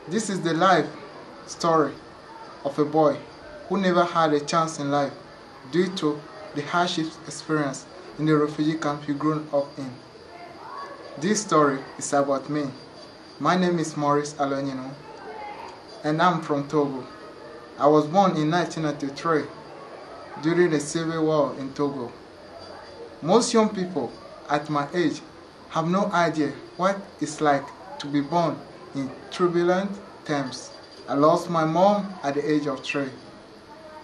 This is the life story of a boy who never had a chance in life due to the hardships experienced in the refugee camp he grew up in. This story is about me. My name is Maurice Aloegninou, and I'm from Togo. I was born in 1993 during the civil war in Togo. Most young people at my age have no idea what it's like to be born in turbulent times. I lost my mom at the age of 3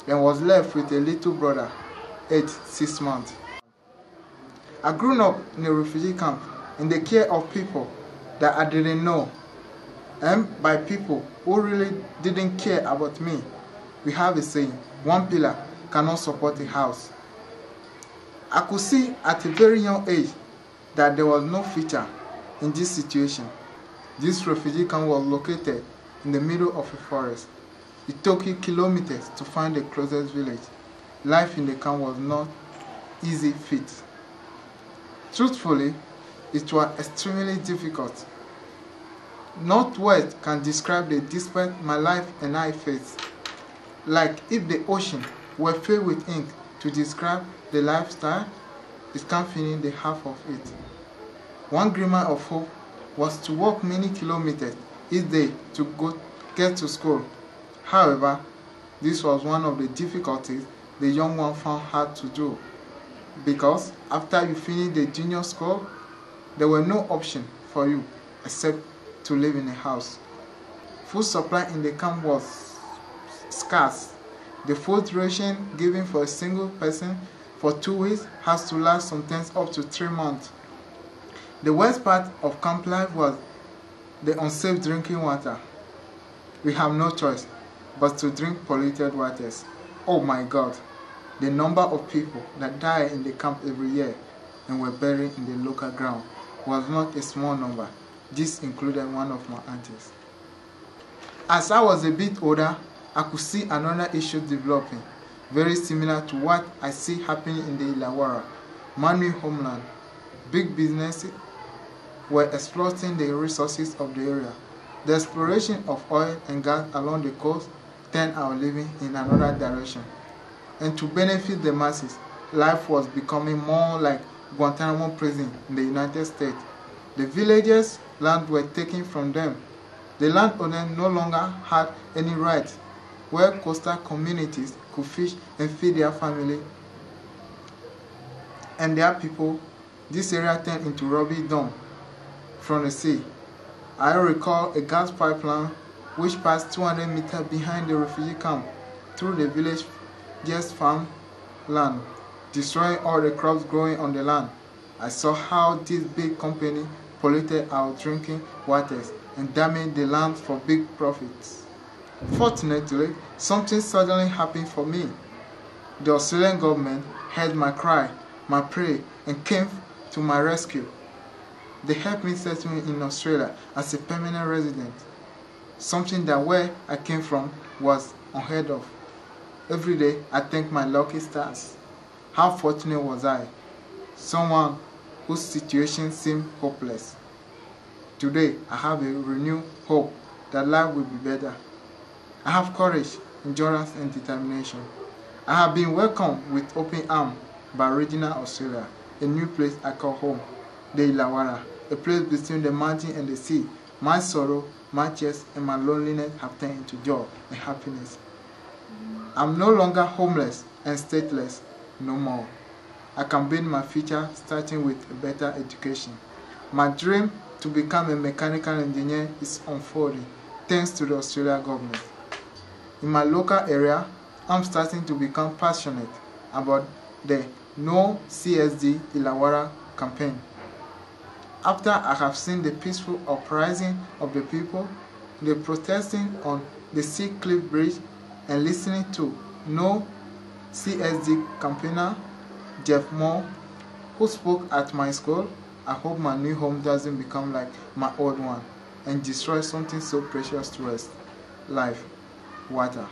and was left with a little brother aged 6 months. I grew up in a refugee camp in the care of people that I didn't know, and by people who really didn't care about me. We have a saying, one pillar cannot support a house. I could see at a very young age that there was no future in this situation. This refugee camp was located in the middle of a forest. It took you kilometers to find the closest village. Life in the camp was not easy feat. Truthfully, it was extremely difficult. Not words can describe the despair my life and I faced. Like if the ocean were filled with ink to describe the lifestyle, it can't finish the half of it. One glimmer of hope was to walk many kilometers each day to get to school. However, this was one of the difficulties the young one found hard to do, because after you finish the junior school, there were no option for you except to live in a house. Food supply in the camp was scarce. The food ration given for a single person for 2 weeks has to last sometimes up to 3 months. The worst part of camp life was the unsafe drinking water. We have no choice but to drink polluted waters. Oh my God, the number of people that die in the camp every year and were buried in the local ground was not a small number. This included one of my aunties. As I was a bit older, I could see another issue developing, very similar to what I see happening in the Illawarra, Manu homeland. Big businesses were exploiting the resources of the area. The exploration of oil and gas along the coast turned our living in another direction. And to benefit the masses, life was becoming more like Guantanamo prison in the United States. The villagers' land were taken from them. The landowner no longer had any rights, where coastal communities could fish and feed their family and their people. This area turned into rubbish dump from the sea. I recall a gas pipeline which passed 200 meters behind the refugee camp through the village's farm land, destroying all the crops growing on the land. I saw how this big company polluted our drinking waters and damaged the land for big profits. Fortunately, something suddenly happened for me. The Australian government heard my cry, my prayer, and came to my rescue. They helped me settle in Australia as a permanent resident, something that where I came from was unheard of. Every day I thank my lucky stars. How fortunate was I, someone whose situation seemed hopeless. Today I have a renewed hope that life will be better. I have courage, endurance, and determination. I have been welcomed with open arms by regional Australia, a new place I call home, the Illawarra, a place between the mountain and the sea. My sorrow, my tears, and my loneliness have turned into joy and happiness. I'm no longer homeless and stateless no more. I can build my future starting with a better education. My dream to become a mechanical engineer is unfolding thanks to the Australian government. In my local area, I'm starting to become passionate about the No CSD Illawarra campaign. After I have seen the peaceful uprising of the people, the protesting on the Sea Cliff Bridge, and listening to No CSD campaigner Jeff Moore, who spoke at my school, I hope my new home doesn't become like my old one and destroy something so precious to us, life, water.